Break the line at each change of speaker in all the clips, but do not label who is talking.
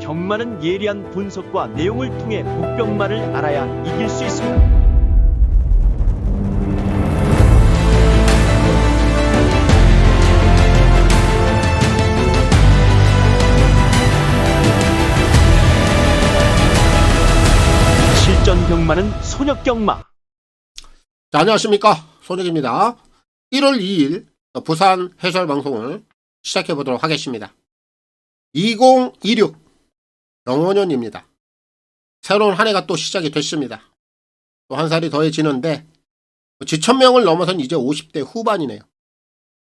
경마는 예리한 분석과 내용을 통해 복병마를 알아야 이길 수 있습니다. 실전 경마는 손역 경마.
자, 안녕하십니까, 손익입니다. 1월 2일 부산 해설 방송을 시작해 보도록 하겠습니다. 2026 병원년입니다. 새로운 한 해가 또 시작이 됐습니다. 또 한 살이 더해지는데 지천명을 넘어선 이제 50대 후반이네요.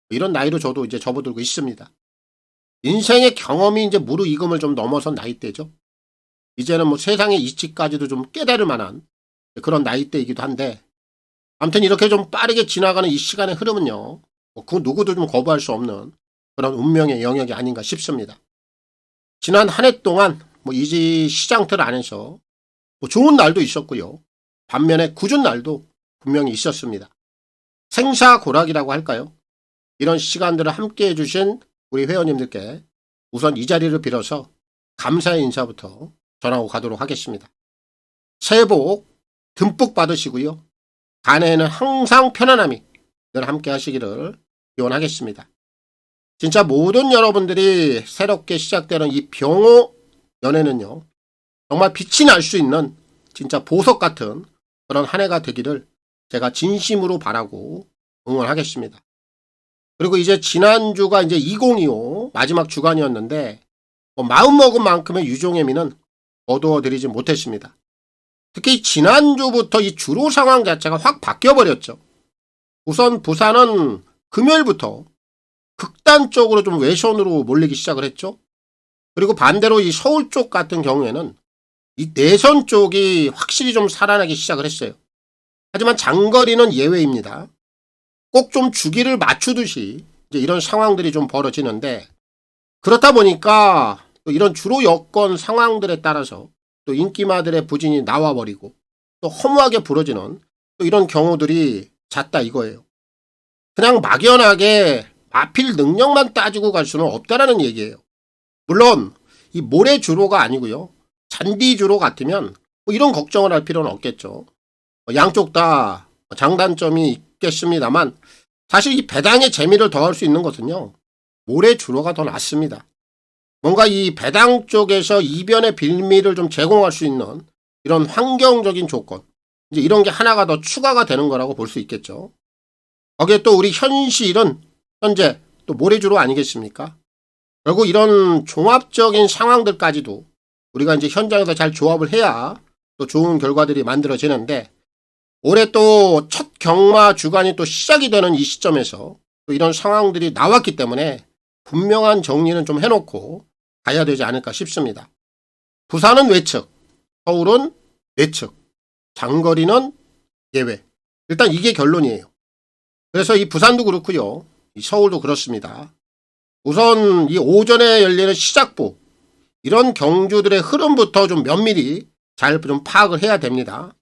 이런 나이로 저도 이제 접어들고 있습니다. 인생의 경험이 이제 무르익음을 좀 넘어선 나이대죠. 이제는 뭐 세상의 이치까지도 좀 깨달을 만한 그런 나이대이기도 한데, 아무튼 이렇게 좀 빠르게 지나가는 이 시간의 흐름은요, 그 누구도 좀 거부할 수 없는 그런 운명의 영역이 아닌가 싶습니다. 지난 한 해 동안 이 시장틀 안에서 좋은 날도 있었고요, 반면에 굳은 날도 분명히 있었습니다. 생사고락이라고 할까요? 이런 시간들을 함께 해주신 우리 회원님들께 우선 이 자리를 빌어서 감사의 인사부터 전하고 가도록 하겠습니다. 새해 복 듬뿍 받으시고요, 간해에는 항상 편안함이 늘 함께 하시기를 기원하겠습니다. 진짜 모든 여러분들이 새롭게 시작되는 이 병호 연애는요, 정말 빛이 날 수 있는 진짜 보석 같은 그런 한 해가 되기를 제가 진심으로 바라고 응원하겠습니다. 그리고 이제 지난주가 이제 2025 마지막 주간이었는데 마음먹은 만큼의 유종의 미는 거두어드리지 못했습니다. 특히 지난주부터 이 주로 상황 자체가 확 바뀌어버렸죠. 우선 부산은 금요일부터 극단적으로 좀 외선으로 몰리기 시작을 했죠. 그리고 반대로 이 서울 쪽 같은 경우에는 이 내선 쪽이 확실히 좀 살아나기 시작을 했어요. 하지만 장거리는 예외입니다. 꼭 좀 주기를 맞추듯이 이제 이런 상황들이 좀 벌어지는데, 그렇다 보니까 또 이런 주로 여건 상황들에 따라서 또 인기마들의 부진이 나와버리고 또 허무하게 부러지는 또 이런 경우들이 잦다 이거예요. 그냥 막연하게 마필 능력만 따지고 갈 수는 없다라는 얘기예요. 물론 이 모래 주로가 아니고요, 잔디 주로 같으면 이런 걱정을 할 필요는 없겠죠. 양쪽 다 장단점이 있겠습니다만, 사실 이 배당의 재미를 더할 수 있는 것은요, 모래 주로가 더 낫습니다. 뭔가 이 배당 쪽에서 이변의 빌미를 좀 제공할 수 있는 이런 환경적인 조건, 이제 이런 게 하나가 더 추가가 되는 거라고 볼 수 있겠죠. 거기에 또 우리 현실은 현재 또 모래주로 아니겠습니까? 결국 이런 종합적인 상황들까지도 우리가 이제 현장에서 잘 조합을 해야 또 좋은 결과들이 만들어지는데, 올해 또 첫 경마 주간이 또 시작이 되는 이 시점에서 또 이런 상황들이 나왔기 때문에 분명한 정리는 좀 해놓고 가야 되지 않을까 싶습니다. 부산은 외측, 서울은 내측, 장거리는 예외. 일단 이게 결론이에요. 그래서 이 부산도 그렇고요, 이 서울도 그렇습니다. 우선 이 오전에 열리는 시작부, 이런 경주들의 흐름부터 좀 면밀히 잘 좀 파악을 해야 됩니다.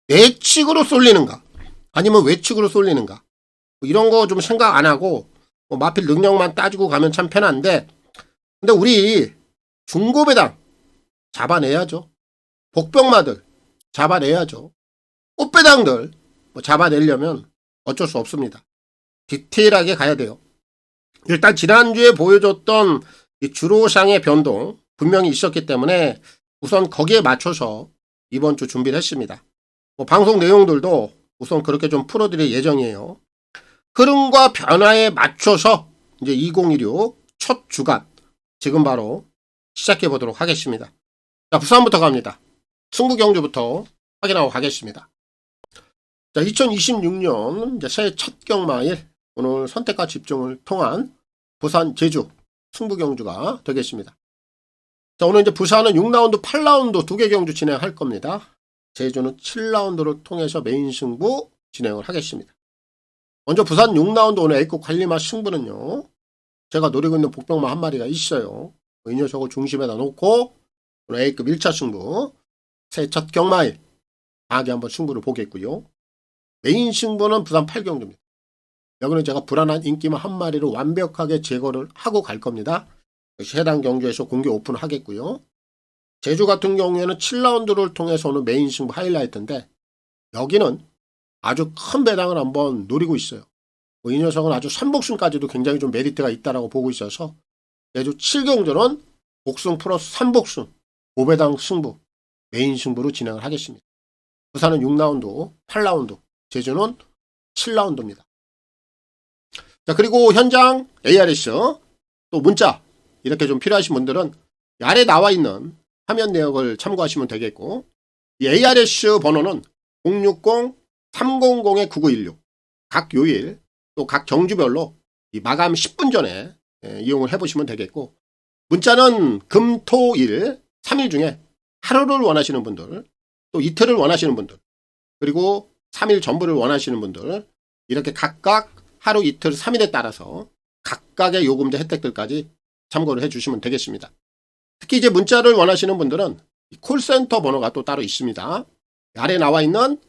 내측으로 쏠리는가 아니면 외측으로 쏠리는가, 이런 거 좀 생각 안 하고 마필 능력만 따지고 가면 참 편한데, 근데 우리 중고배당 잡아내야죠. 복병마들 잡아내야죠. 꽃배당들 잡아내려면 어쩔 수 없습니다. 디테일하게 가야 돼요. 일단 지난주에 보여줬던 이 주로상의 변동 분명히 있었기 때문에 우선 거기에 맞춰서 이번 주 준비를 했습니다. 방송 내용들도 우선 그렇게 좀 풀어드릴 예정이에요. 흐름과 변화에 맞춰서 이제 2026 첫 주간 지금 바로 시작해 보도록 하겠습니다. 자, 부산부터 갑니다. 승부 경주부터 확인하고 가겠습니다. 자, 2026년 이제 새해 첫 경마일, 오늘 선택과 집중을 통한 부산 제주 승부 경주가 되겠습니다. 자, 오늘 이제 부산은 6라운드, 8라운드 두 개 경주 진행할 겁니다. 제주는 7라운드를 통해서 메인 승부 진행을 하겠습니다. 먼저 부산 6라운드 오늘 A급 관리마 승부는요, 제가 노리고 있는 복병마 한 마리가 있어요. 이 녀석을 중심에다 놓고 오늘 A급 1차 승부, 새해 첫 경마일 강하게 한번 승부를 보겠고요. 메인 승부는 부산 8경주입니다. 여기는 제가 불안한 인기마 한 마리를 완벽하게 제거를 하고 갈 겁니다. 해당 경주에서 공개 오픈을 하겠고요. 제주 같은 경우에는 7라운드를 통해서 오는 메인 승부 하이라이트인데 여기는 아주 큰 배당을 한번 노리고 있어요. 이 녀석은 아주 3복승까지도 굉장히 좀 메리트가 있다라고 보고 있어서 제주 7경주는 복승 플러스 3복승 5배당 승부 메인 승부로 진행을 하겠습니다. 부산은 6라운드, 8라운드, 제주는 7라운드입니다. 자, 그리고 현장 ARS 또 문자 이렇게 좀 필요하신 분들은 아래 나와 있는 화면 내역을 참고하시면 되겠고 이 ARS 번호는 060-300-9916 각 요일 또 각 경주별로 이 마감 10분 전에 이용을 해보시면 되겠고 문자는 금, 토, 일 3일 중에 하루를 원하시는 분들 또 이틀을 원하시는 분들 그리고 3일 전부를 원하시는 분들 이렇게 각각 하루 이틀 3일에 따라서 각각의 요금제 혜택들까지 참고를 해주시면 되겠습니다. 특히 이제 문자를 원하시는 분들은 콜센터 번호가 또 따로 있습니다. 아래 나와 있는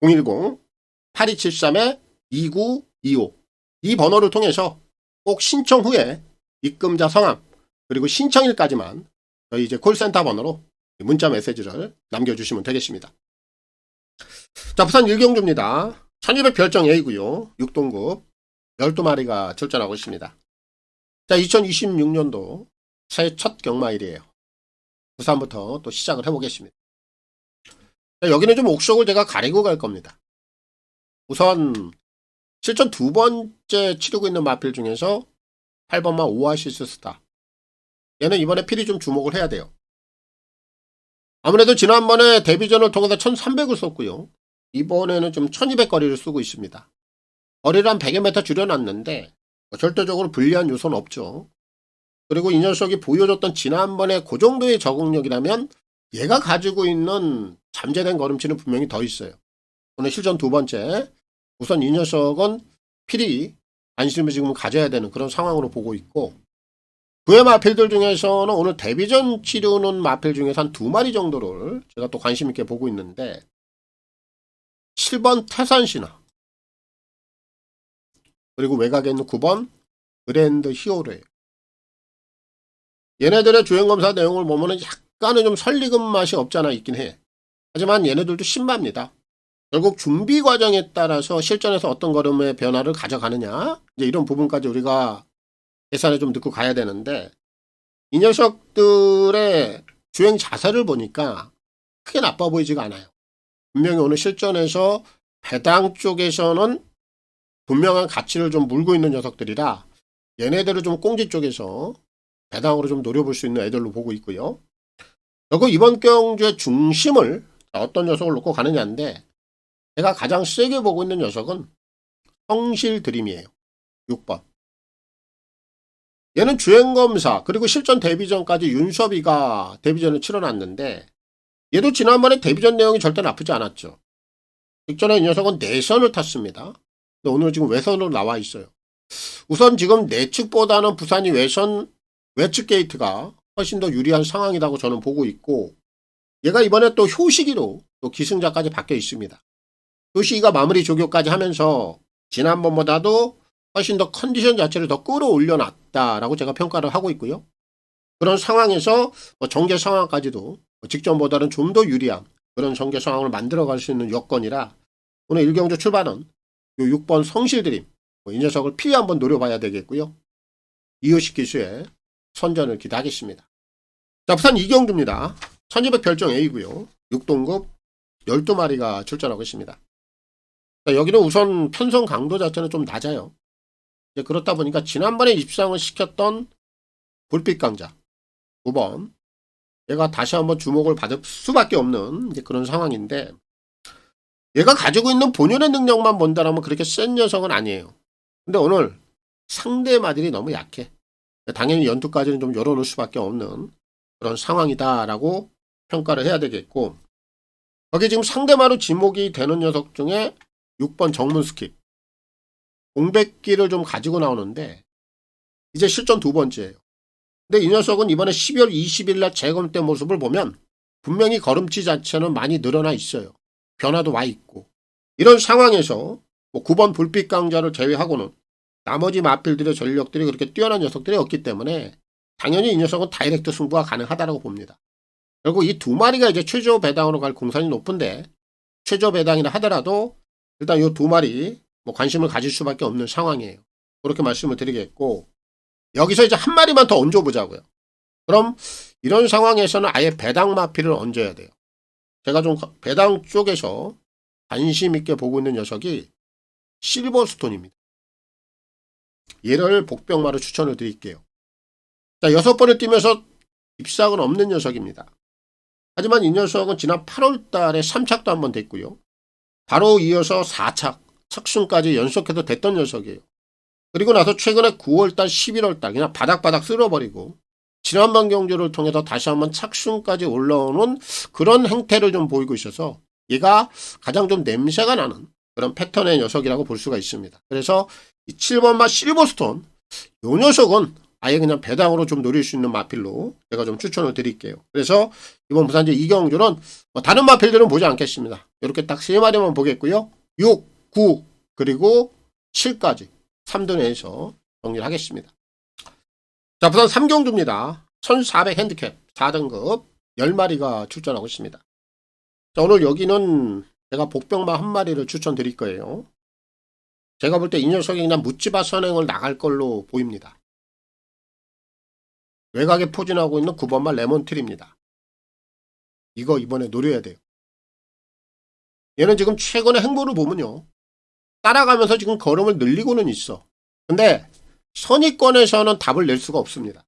010-8273-2925 이 번호를 통해서 꼭 신청 후에 입금자 성함 그리고 신청일까지만 저희 이제 콜센터 번호로 문자 메시지를 남겨주시면 되겠습니다. 자, 부산 1경주입니다. 1200 별정 A고요. 6동급 12마리가 출전하고 있습니다. 자, 2026년도 새해 첫 경마일이에요. 부산부터 또 시작을 해보겠습니다. 자, 여기는 좀 옥석을 제가 가리고 갈 겁니다. 우선 실전 두 번째 치르고 있는 마필 중에서 8번마 오아시스 스타. 얘는 이번에 필히 좀 주목을 해야 돼요. 아무래도 지난번에 데뷔전을 통해서 1300을 썼고요. 이번에는 좀 1200거리를 쓰고 있습니다. 거리를 한 100여 m 줄여놨는데 절대적으로 불리한 요소는 없죠. 그리고 이 녀석이 보여줬던 지난번에 그 정도의 적응력이라면 얘가 가지고 있는 잠재된 걸음치는 분명히 더 있어요. 오늘 실전 두 번째. 우선 이 녀석은 필히 관심을 지금 가져야 되는 그런 상황으로 보고 있고 그외 마필들 중에서는 오늘 데뷔전 치르는 마필 중에서 한 2마리 정도를 제가 또 관심 있게 보고 있는데 7번 태산신화 그리고 외곽에 있는 9번 그랜드 히어로예요. 얘네들의 주행검사 내용을 보면 약간은 좀 설리금 맛이 없잖아 있긴 해. 하지만 얘네들도 신마입니다. 결국 준비 과정에 따라서 실전에서 어떤 걸음의 변화를 가져가느냐 이제 이런 부분까지 우리가 계산을 좀 넣고 가야 되는데 이 녀석들의 주행 자세를 보니까 크게 나빠 보이지가 않아요. 분명히 오늘 실전에서 배당 쪽에서는 분명한 가치를 좀 물고 있는 녀석들이라 얘네들을 좀 꽁지 쪽에서 배당으로 좀 노려볼 수 있는 애들로 보고 있고요. 그리고 이번 경주의 중심을 어떤 녀석을 놓고 가느냐인데 제가 가장 세게 보고 있는 녀석은 성실 드림이에요. 6번. 얘는 주행검사 그리고 실전 데뷔전까지 윤섭이가 데뷔전을 치러놨는데 얘도 지난번에 데뷔전 내용이 절대 나쁘지 않았죠. 직전에 이 녀석은 내선을 탔습니다. 근데 오늘 지금 외선으로 나와 있어요. 우선 지금 내측보다는 부산이 외측 게이트가 훨씬 더 유리한 상황이라고 저는 보고 있고 얘가 이번에 또 효시기로 또 기승자까지 바뀌어 있습니다. 효시기가 마무리 조교까지 하면서 지난번보다도 훨씬 더 컨디션 자체를 더 끌어올려놨다라고 제가 평가를 하고 있고요. 그런 상황에서 전개 상황까지도 직전보다는 좀 더 유리한 그런 전개 상황을 만들어갈 수 있는 여건이라 오늘 1경주 출발은 요 6번 성실드림 이 녀석을 필히 한번 노려봐야 되겠고요. 이효식 기수의 선전을 기대하겠습니다. 자, 부산 2경주입니다. 1200 별정 A고요. 6동급 12마리가 출전하고 있습니다. 자, 여기는 우선 편성 강도 자체는 좀 낮아요. 그렇다 보니까 지난번에 입상을 시켰던 불빛 강자 9번 얘가 다시 한번 주목을 받을 수밖에 없는 그런 상황인데 얘가 가지고 있는 본연의 능력만 본다면 그렇게 센 녀석은 아니에요. 근데 오늘 상대 마들이 너무 약해. 당연히 연투까지는 좀 열어놓을 수밖에 없는 그런 상황이다라고 평가를 해야 되겠고 거기 지금 상대마로 지목이 되는 녀석 중에 6번 정문 스킵 공백기를 좀 가지고 나오는데 이제 실전 두 번째예요. 근데 이 녀석은 이번에 12월 20일 날 재검 때 모습을 보면 분명히 걸음치 자체는 많이 늘어나 있어요. 변화도 와 있고 이런 상황에서 9번 불빛 강자를 제외하고는 나머지 마필들의 전력들이 그렇게 뛰어난 녀석들이 없기 때문에 당연히 이 녀석은 다이렉트 승부가 가능하다고 봅니다. 결국 이 두 마리가 이제 최저 배당으로 갈 공산이 높은데, 최저 배당이라 하더라도 일단 이 두 마리 뭐 관심을 가질 수밖에 없는 상황이에요. 그렇게 말씀을 드리겠고, 여기서 이제 한 마리만 더 얹어보자고요. 그럼 이런 상황에서는 아예 배당 마피를 얹어야 돼요. 제가 좀 배당 쪽에서 관심 있게 보고 있는 녀석이 실버스톤입니다. 얘를 복병마로 추천을 드릴게요. 자, 6번을 뛰면서 입상은 없는 녀석입니다. 하지만 이 녀석은 지난 8월 달에 3착도 한번 됐고요. 바로 이어서 4착, 착순까지 연속해서 됐던 녀석이에요. 그리고 나서 최근에 9월 달, 11월 달 그냥 바닥바닥 쓸어버리고 지난번 경주를 통해서 다시 한번 착순까지 올라오는 그런 행태를 좀 보이고 있어서 얘가 가장 좀 냄새가 나는 그런 패턴의 녀석이라고 볼 수가 있습니다. 그래서 이 7번마 실버스톤 이 녀석은 아예 그냥 배당으로 좀 노릴 수 있는 마필로 제가 좀 추천을 드릴게요. 그래서 이번 부산제 이경주는 다른 마필들은 보지 않겠습니다. 이렇게 딱 3마리만 보겠고요. 6, 9 그리고 7까지 3등에서 정리를 하겠습니다. 자, 부산 3경주입니다. 1400 핸디캡 4등급 10마리가 출전하고 있습니다. 자, 오늘 여기는 제가 복병마 한 마리를 추천드릴 거예요. 제가 볼 때 이 녀석이 그냥 묻지바 선행을 나갈 걸로 보입니다. 외곽에 포진하고 있는 9번마 레몬트리입니다. 이거 이번에 노려야 돼요. 얘는 지금 최근의 행보를 보면요. 따라가면서 지금 걸음을 늘리고는 있어. 근데 선의권에서는 답을 낼 수가 없습니다.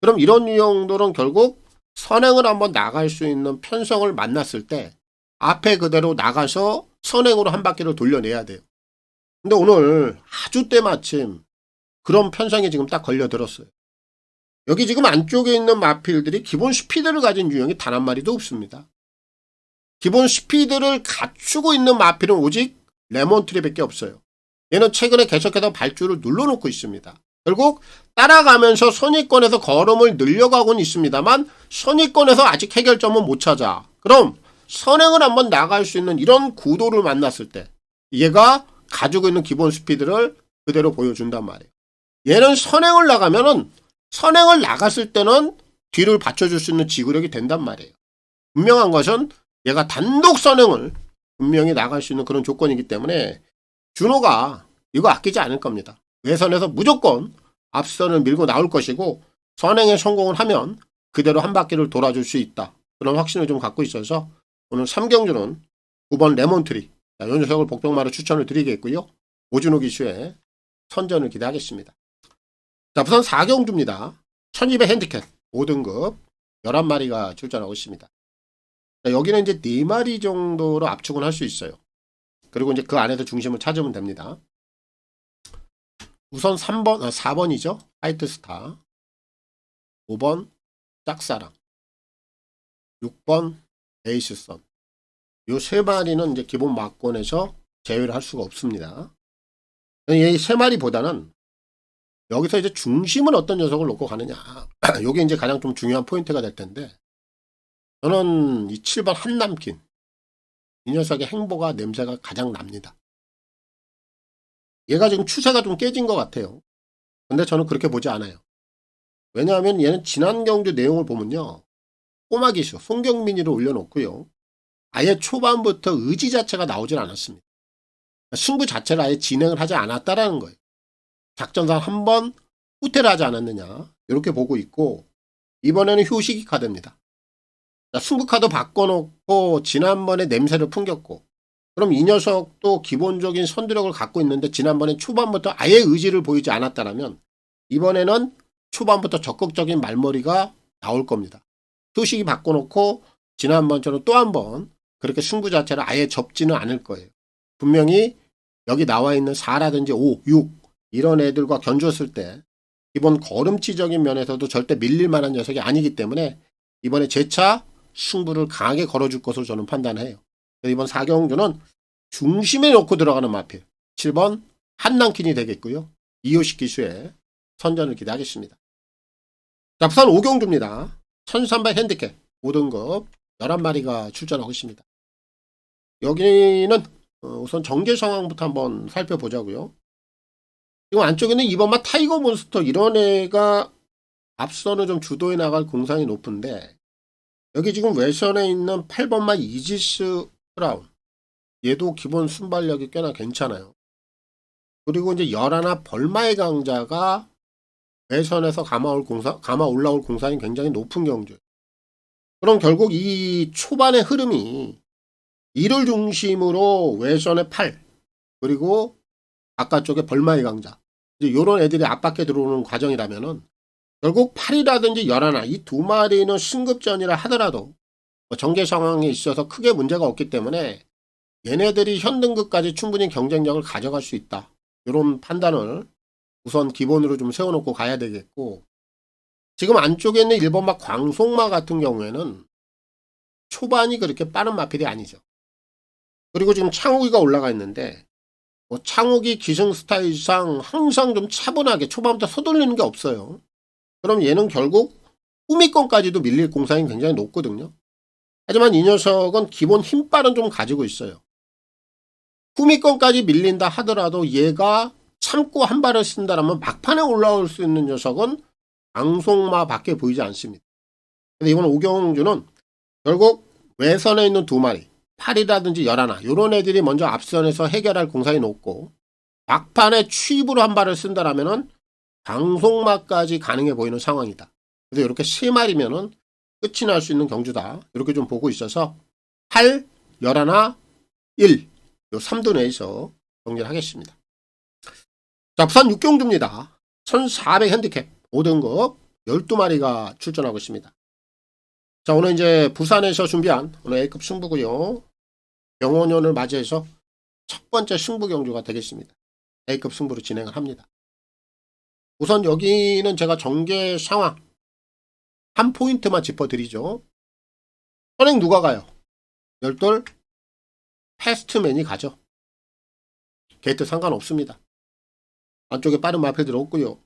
그럼 이런 유형들은 결국 선행을 한번 나갈 수 있는 편성을 만났을 때 앞에 그대로 나가서 선행으로 한 바퀴를 돌려내야 돼요. 근데 오늘 아주 때마침 그런 편성이 지금 딱 걸려들었어요. 여기 지금 안쪽에 있는 마필들이 기본 스피드를 가진 유형이 단 한 마리도 없습니다. 기본 스피드를 갖추고 있는 마필은 오직 레몬트리밖에 없어요. 얘는 최근에 계속해서 발주를 눌러놓고 있습니다. 결국 따라가면서 선의권에서 걸음을 늘려가고는 있습니다만 선의권에서 아직 해결점은 못 찾아. 그럼 선행을 한번 나갈 수 있는 이런 구도를 만났을 때 얘가 가지고 있는 기본 스피드를 그대로 보여준단 말이에요. 얘는 선행을 나가면은 선행을 나갔을 때는 뒤를 받쳐줄 수 있는 지구력이 된단 말이에요. 분명한 것은 얘가 단독 선행을 분명히 나갈 수 있는 그런 조건이기 때문에 준호가 이거 아끼지 않을 겁니다. 외선에서 무조건 앞선을 밀고 나올 것이고 선행에 성공을 하면 그대로 한 바퀴를 돌아줄 수 있다. 그런 확신을 좀 갖고 있어서 오늘 3경주는 9번 레몬트리 이 녀석을 복병마로 추천을 드리겠고요. 오준호 기수의 선전을 기대하겠습니다. 자, 부산 4경주입니다. 1200 핸디캡 5등급 11마리가 출전하고 있습니다. 자, 여기는 이제 4마리 정도로 압축은 할 수 있어요. 그리고 이제 그 안에서 중심을 찾으면 됩니다. 우선 4번이죠. 화이트스타. 5번 짝사랑. 6번 에이스선. 요 3마리는 이제 기본 막권에서 제외를 할 수가 없습니다. 이 3마리보다는 여기서 이제 중심은 어떤 녀석을 놓고 가느냐. 요게 이제 가장 좀 중요한 포인트가 될 텐데, 저는 이 7번 한남킨. 이 녀석의 행보가 냄새가 가장 납니다. 얘가 지금 추세가 좀 깨진 것 같아요. 근데 저는 그렇게 보지 않아요. 왜냐하면 얘는 지난 경주 내용을 보면요. 꼬마 기수 송경민이를 올려놓고요. 아예 초반부터 의지 자체가 나오질 않았습니다. 승부 자체를 아예 진행을 하지 않았다라는 거예요. 작전상 한번 후퇴를 하지 않았느냐 이렇게 보고 있고, 이번에는 효시기 카드입니다. 승부 카드 바꿔놓고 지난번에 냄새를 풍겼고, 그럼 이 녀석도 기본적인 선두력을 갖고 있는데 지난번에 초반부터 아예 의지를 보이지 않았다면 이번에는 초반부터 적극적인 말머리가 나올 겁니다. 효시기 바꿔놓고 지난번처럼 또 한번 그렇게 승부 자체를 아예 접지는 않을 거예요. 분명히 여기 나와 있는 4라든지 5, 6 이런 애들과 견줬을 때 기본 걸음치적인 면에서도 절대 밀릴 만한 녀석이 아니기 때문에 이번에 재차 승부를 강하게 걸어줄 것으로 저는 판단해요. 이번 4경주는 중심에 놓고 들어가는 마필 7번 한남킨이 되겠고요. 이효식 기수의 선전을 기대하겠습니다. 자, 부산 5경주입니다. 1300 핸디캡 5등급 11마리가 출전하고 있습니다. 여기는 우선 정제 상황부터 한번 살펴보자고요. 지금 안쪽에는 2번마 타이거 몬스터 이런 애가 앞선을 좀 주도해 나갈 공산이 높은데 여기 지금 외선에 있는 8번마 이지스 크라운. 얘도 기본 순발력이 꽤나 괜찮아요. 그리고 이제 11 벌마의 강자가 외선에서 감아 올라올 공산이 굉장히 높은 경주. 그럼 결국 이 초반의 흐름이 이를 중심으로 외선의 8, 그리고 바깥쪽에 벌마의 강자. 이제 요런 애들이 앞바퀴 들어오는 과정이라면은 결국 8이라든지 11, 이 두 마리는 승급전이라 하더라도 전개 상황에 있어서 크게 문제가 없기 때문에 얘네들이 현등급까지 충분히 경쟁력을 가져갈 수 있다. 이런 판단을 우선 기본으로 좀 세워놓고 가야 되겠고, 지금 안쪽에 있는 1번마 광속마 같은 경우에는 초반이 그렇게 빠른 마필이 아니죠. 그리고 지금 창욱이가 올라가 있는데 창욱이 기승 스타일상 항상 좀 차분하게 초반부터 서둘리는 게 없어요. 그럼 얘는 결국 후미권까지도 밀릴 공산이 굉장히 높거든요. 하지만 이 녀석은 기본 힘빨은 좀 가지고 있어요. 후미권까지 밀린다 하더라도 얘가 참고 한 발을 쓴다라면 막판에 올라올 수 있는 녀석은 방송마밖에 보이지 않습니다. 근데 이번 오경주는 결국 외선에 있는 두 마리, 8이라든지 11, 이런 애들이 먼저 앞선에서 해결할 공산이 높고, 막판에 취입으로 한 발을 쓴다라면은 방송마까지 가능해 보이는 상황이다. 그래서 이렇게 세 마리면은 끝이 날 수 있는 경주다. 이렇게 좀 보고 있어서 8, 11, 1, 요 3도 내에서 정리를 하겠습니다. 자, 부산 6경주입니다. 1400 핸디캡 5등급 12마리가 출전하고 있습니다. 자, 오늘 이제 부산에서 준비한 오늘 A급 승부고요. 병원연을 맞이해서 첫 번째 승부 경주가 되겠습니다. A급 승부로 진행을 합니다. 우선 여기는 제가 전개 상황 한 포인트만 짚어드리죠. 선행 누가 가요? 열돌 패스트맨이 가죠. 게이트 상관없습니다. 안쪽에 빠른 마필 들어왔고요.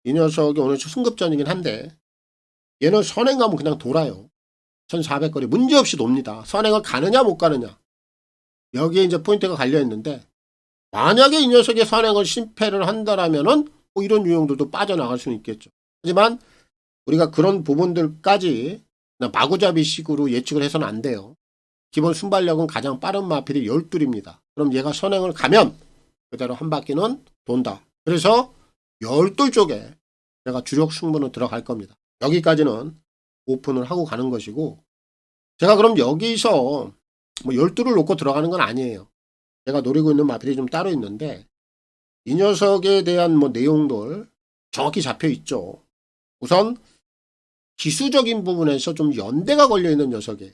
이 녀석이 오늘 승급전이긴 한데 얘는 선행 가면 그냥 돌아요. 1400거리 문제없이 돕니다. 선행을 가느냐 못 가느냐, 여기에 이제 포인트가 갈려있는데, 만약에 이 녀석이 선행을 실패를 한다라면은 뭐 이런 유형들도 빠져나갈 수는 있겠죠. 하지만 우리가 그런 부분들까지 그냥 마구잡이식으로 예측을 해서는 안 돼요. 기본 순발력은 가장 빠른 마필이 12입니다. 그럼 얘가 선행을 가면 그대로 한 바퀴는 돈다. 그래서 12 쪽에 내가 주력 승부는 들어갈 겁니다. 여기까지는 오픈을 하고 가는 것이고, 제가 그럼 여기서 뭐 12를 놓고 들어가는 건 아니에요. 제가 노리고 있는 마필이 좀 따로 있는데 이 녀석에 대한 뭐 내용들 정확히 잡혀 있죠. 우선 기수적인 부분에서 좀 연대가 걸려 있는 녀석이에요.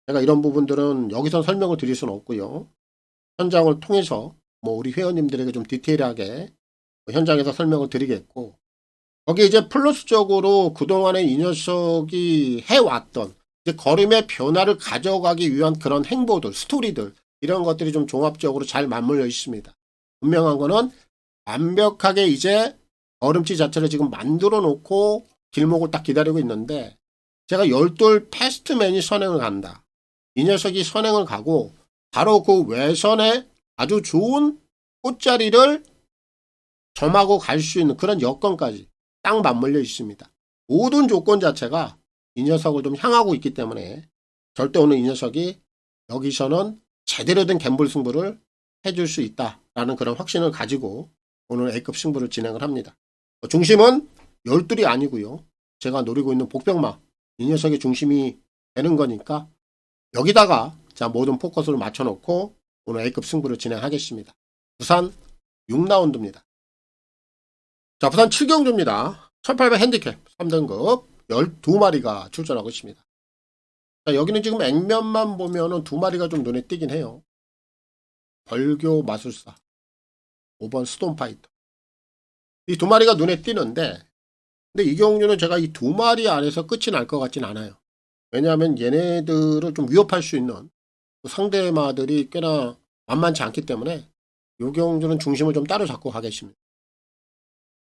제가 이런 부분들은 여기서 설명을 드릴 수는 없고요. 현장을 통해서 뭐 우리 회원님들에게 좀 디테일하게 현장에서 설명을 드리겠고, 거기 이제 플러스적으로 그동안에 이 녀석이 해왔던 이제 걸음의 변화를 가져가기 위한 그런 행보들, 스토리들, 이런 것들이 좀 종합적으로 잘 맞물려 있습니다. 분명한 거는 완벽하게 이제 걸음치 자체를 지금 만들어 놓고 길목을 딱 기다리고 있는데, 제가 열돌 패스트맨이 선행을 간다. 이 녀석이 선행을 가고 바로 그 외선에 아주 좋은 꽃자리를 점하고 갈 수 있는 그런 여건까지 딱 맞물려 있습니다. 모든 조건 자체가 이 녀석을 좀 향하고 있기 때문에 절대 오늘 이 녀석이 여기서는 제대로 된 갬블 승부를 해줄 수 있다라는 그런 확신을 가지고 오늘 A급 승부를 진행을 합니다. 중심은 열둘이 아니고요. 제가 노리고 있는 복병마, 이 녀석이 중심이 되는 거니까 여기다가 자 모든 포커스를 맞춰놓고 오늘 A급 승부를 진행하겠습니다. 부산 6라운드입니다. 자, 부산 7경주입니다. 1800 핸디캡 3등급 12마리가 출전하고 있습니다. 자, 여기는 지금 액면만 보면은 2마리가 좀 눈에 띄긴 해요. 벌교 마술사, 5번 스톤파이터. 이 2마리가 눈에 띄는데, 근데 이 경우는 제가 이 2마리 안에서 끝이 날 것 같진 않아요. 왜냐하면 얘네들을 좀 위협할 수 있는 상대마들이 꽤나 만만치 않기 때문에 이 경주는 중심을 좀 따로 잡고 가겠습니다.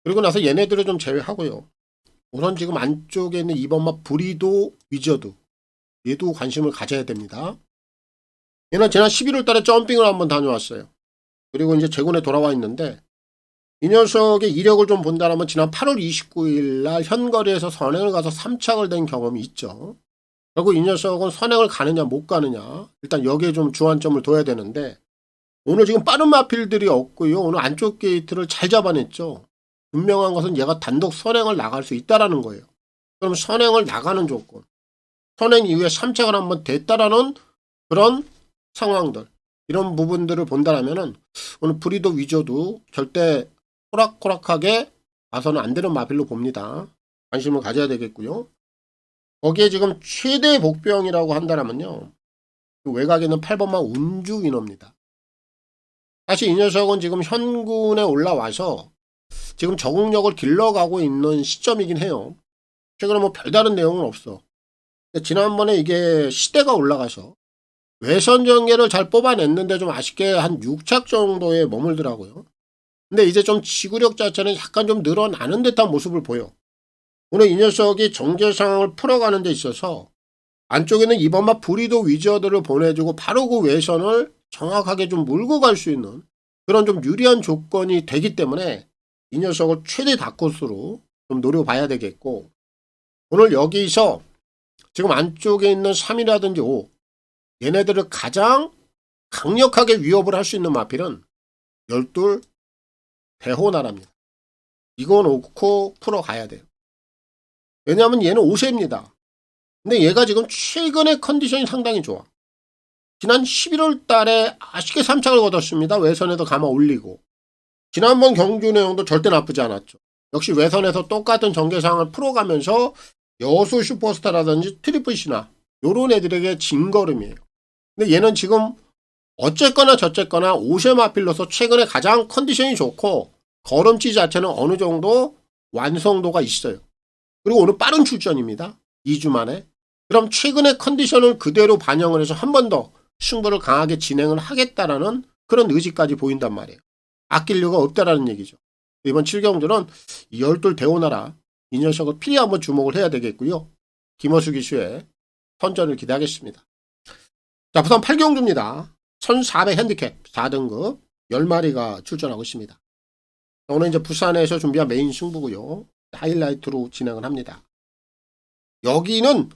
그리고 나서 얘네들을 좀 제외하고요. 우선 지금 안쪽에 있는 2번마 브리도 위저드, 얘도 관심을 가져야 됩니다. 얘는 지난 11월 달에 점핑을 한번 다녀왔어요. 그리고 이제 재군에 돌아와 있는데, 이 녀석의 이력을 좀 본다면 지난 8월 29일 날 현거리에서 선행을 가서 3착을 된 경험이 있죠. 결국 이 녀석은 선행을 가느냐 못 가느냐 일단 여기에 좀 주안점을 둬야 되는데 오늘 지금 빠른 마필들이 없고요. 오늘 안쪽 게이트를 잘 잡아냈죠. 분명한 것은 얘가 단독 선행을 나갈 수 있다라는 거예요. 그럼 선행을 나가는 조건, 선행 이후에 3착을 한번 됐다라는 그런 상황들, 이런 부분들을 본다라면은 오늘 브리더 위저도 절대 호락호락하게 봐서는 안 되는 마필로 봅니다. 관심을 가져야 되겠고요. 거기에 지금 최대 복병이라고 한다라면요. 그 외곽에 있는 8번만 운주 인어입니다. 사실 이 녀석은 지금 현군에 올라와서 지금 적응력을 길러가고 있는 시점이긴 해요. 최근에 뭐 별다른 내용은 없어. 근데 지난번에 이게 시대가 올라가서 외선 전개를 잘 뽑아냈는데 좀 아쉽게 한 6착 정도에 머물더라고요. 근데 이제 좀 지구력 자체는 약간 좀 늘어나는 듯한 모습을 보여. 오늘 이 녀석이 전개 상황을 풀어가는 데 있어서 안쪽에는 이번만 브리더 위저드를 보내주고 바로 그 외선을 정확하게 좀 몰고 갈 수 있는 그런 좀 유리한 조건이 되기 때문에 이 녀석을 최대 다코스로 좀 노려봐야 되겠고, 오늘 여기서 지금 안쪽에 있는 3이라든지 5 얘네들을 가장 강력하게 위협을 할 수 있는 마필은 12 대호나라입니다. 이거 놓고 풀어가야 돼요. 왜냐하면 얘는 5세입니다. 근데 얘가 지금 최근에 컨디션이 상당히 좋아. 지난 11월 달에 아쉽게 3착을 거뒀습니다. 외선에서 감아 올리고. 지난번 경주 내용도 절대 나쁘지 않았죠. 역시 외선에서 똑같은 전개 상황을 풀어가면서 여수 슈퍼스타라든지 트리플 C나 요런 애들에게 진걸음이에요. 근데 얘는 지금 어쨌거나 저쨌거나 5세 마필로서 최근에 가장 컨디션이 좋고 걸음치 자체는 어느 정도 완성도가 있어요. 그리고 오늘 빠른 출전입니다. 2주 만에. 그럼 최근의 컨디션을 그대로 반영을 해서 한 번 더 승부를 강하게 진행을 하겠다라는 그런 의지까지 보인단 말이에요. 아낄 이유가 없다라는 얘기죠. 이번 7경주는 12 대오나라 이 녀석을 필히 한번 주목을 해야 되겠고요. 김어수 기수의 선전을 기대하겠습니다. 자, 부산 8경주입니다. 1400 핸디캡 4등급 10마리가 출전하고 있습니다. 오늘 이제 부산에서 준비한 메인 승부고요. 하이라이트로 진행을 합니다. 여기는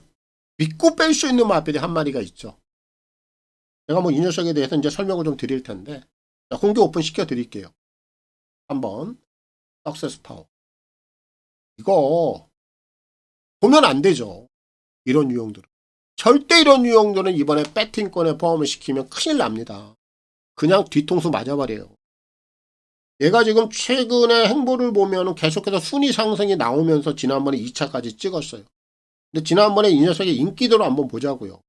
믿고 뺄 수 있는 마필이 한 마리가 있죠. 제가 뭐 이 녀석에 대해서 이제 설명을 좀 드릴 텐데, 자, 공개 오픈 시켜 드릴게요. 한번 석세스 파워. 이거 보면 안 되죠. 이런 유형들은. 절대 이런 유형들은 이번에 배팅권에 포함을 시키면 큰일 납니다. 그냥 뒤통수 맞아버려요. 얘가 지금 최근에 행보를 보면 계속해서 순위 상승이 나오면서 지난번에 2차까지 찍었어요. 근데 지난번에 이 녀석의 인기도를 한번 보자고요.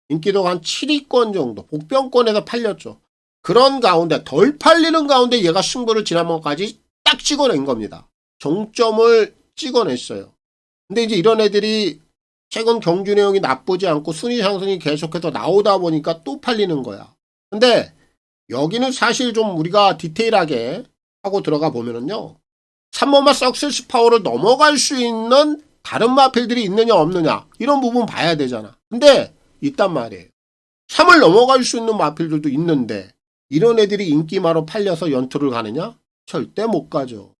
인기도가 한 7위권 정도, 복병권에서 팔렸죠. 그런 가운데, 덜 팔리는 가운데 얘가 승부를 지난번까지 딱 찍어낸 겁니다. 정점을 찍어냈어요. 근데 이제 이런 애들이 최근 경주 내용이 나쁘지 않고 순위 상승이 계속해서 나오다 보니까 또 팔리는 거야. 근데 여기는 사실 좀 우리가 디테일하게 하고 들어가 보면은요. 3번마 석세스 파워를 넘어갈 수 있는 다른 마필들이 있느냐 없느냐 이런 부분 봐야 되잖아. 근데 있단 말이에요. 3을 넘어갈 수 있는 마필들도 있는데 이런 애들이 인기마로 팔려서 연투를 가느냐? 절대 못 가죠.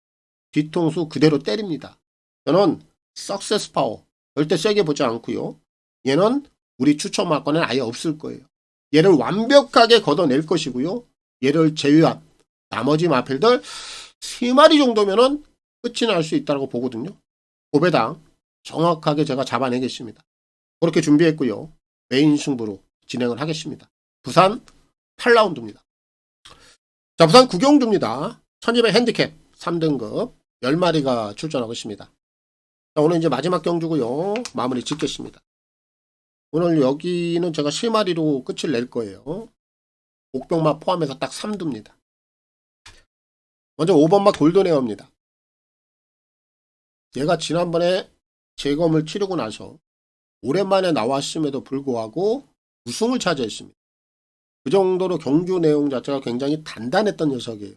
뒤통수 그대로 때립니다. 저는 석세스 파워 절대 세게 보지 않고요. 얘는 우리 추천 마건은 아예 없을 거예요. 얘를 완벽하게 걷어낼 것이고요. 얘를 제외한 나머지 마필들 3마리 정도면은 끝이 날 수 있다고 보거든요. 고배당 정확하게 제가 잡아내겠습니다. 그렇게 준비했고요. 메인 승부로 진행을 하겠습니다. 부산 8라운드입니다. 자, 부산 9경주입니다. 1200 핸디캡 3등급 10마리가 출전하고 있습니다. 자, 오늘 이제 마지막 경주고요. 마무리 짓겠습니다. 오늘 여기는 제가 3마리로 끝을 낼 거예요. 복병마 포함해서 딱 3두입니다. 먼저 5번마 골든에어입니다. 얘가 지난번에 재검을 치르고 나서 오랜만에 나왔음에도 불구하고 우승을 차지했습니다. 그 정도로 경주 내용 자체가 굉장히 단단했던 녀석이에요.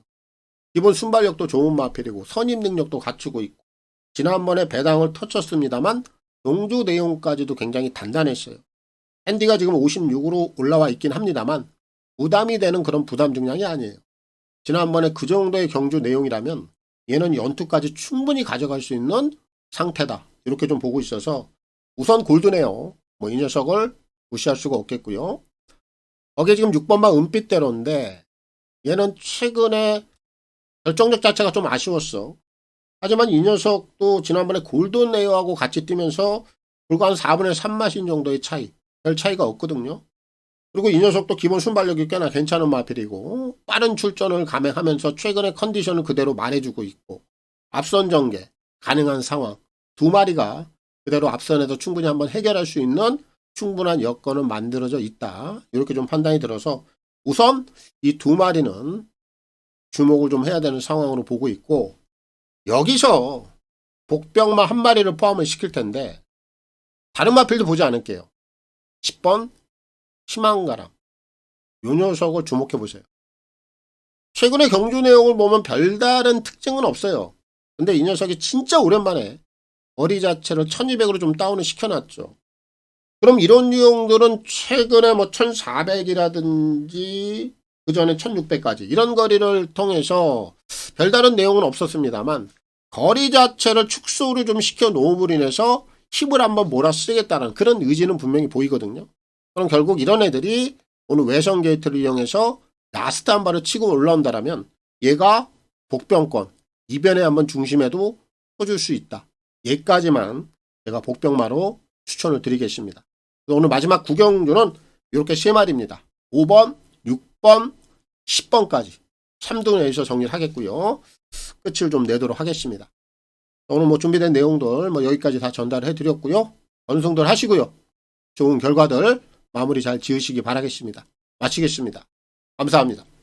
기본 순발력도 좋은 마필이고 선임 능력도 갖추고 있고 지난번에 배당을 터쳤습니다만 경주 내용까지도 굉장히 단단했어요. 핸디가 지금 56으로 올라와 있긴 합니다만 부담이 되는 그런 부담 중량이 아니에요. 지난번에 그 정도의 경주 내용이라면 얘는 연투까지 충분히 가져갈 수 있는 상태다. 이렇게 좀 보고 있어서 우선 골든에어 뭐 이 녀석을 무시할 수가 없겠고요. 거기에 지금 6번마 은빛대로인데 얘는 최근에 결정력 자체가 좀 아쉬웠어. 하지만 이 녀석도 지난번에 골든 레이어하고 같이 뛰면서 불과 한 4분의 3 마신 정도의 차이, 별 차이가 없거든요. 그리고 이 녀석도 기본 순발력이 꽤나 괜찮은 마필이고 빠른 출전을 감행하면서 최근의 컨디션을 그대로 말해주고 있고 앞선 전개 가능한 상황 두 마리가 그대로 앞선에서 충분히 한번 해결할 수 있는 충분한 여건은 만들어져 있다. 이렇게 좀 판단이 들어서 우선 이 두 마리는 주목을 좀 해야 되는 상황으로 보고 있고 여기서 복병마 한 마리를 포함을 시킬 텐데 다른 마필도 보지 않을게요. 10번 희망가람 요 녀석을 주목해 보세요. 최근의 경주 내용을 보면 별다른 특징은 없어요. 근데 이 녀석이 진짜 오랜만에 거리 자체를 1200으로 좀 다운을 시켜놨죠. 그럼 이런 유형들은 최근에 뭐 1400이라든지 그 전에 1600까지 이런 거리를 통해서 별다른 내용은 없었습니다만 거리 자체를 축소를 좀 시켜 놓음으로 인해서 힘을 한번 몰아쓰겠다는 그런 의지는 분명히 보이거든요. 그럼 결국 이런 애들이 오늘 외선 게이트를 이용해서 라스트 한 발을 치고 올라온다라면 얘가 복병권 이변에 한번 중심에도 쳐줄 수 있다. 얘까지만 제가 복병마로 추천을 드리겠습니다. 오늘 마지막 구경주는 이렇게 세 마리입니다. 5번, 6번, 10번까지 3등에서 정리를 하겠고요. 끝을 좀 내도록 하겠습니다. 오늘 뭐 준비된 내용들 뭐 여기까지 다 전달해 드렸고요. 전송들 하시고요. 좋은 결과들 마무리 잘 지으시기 바라겠습니다. 마치겠습니다. 감사합니다.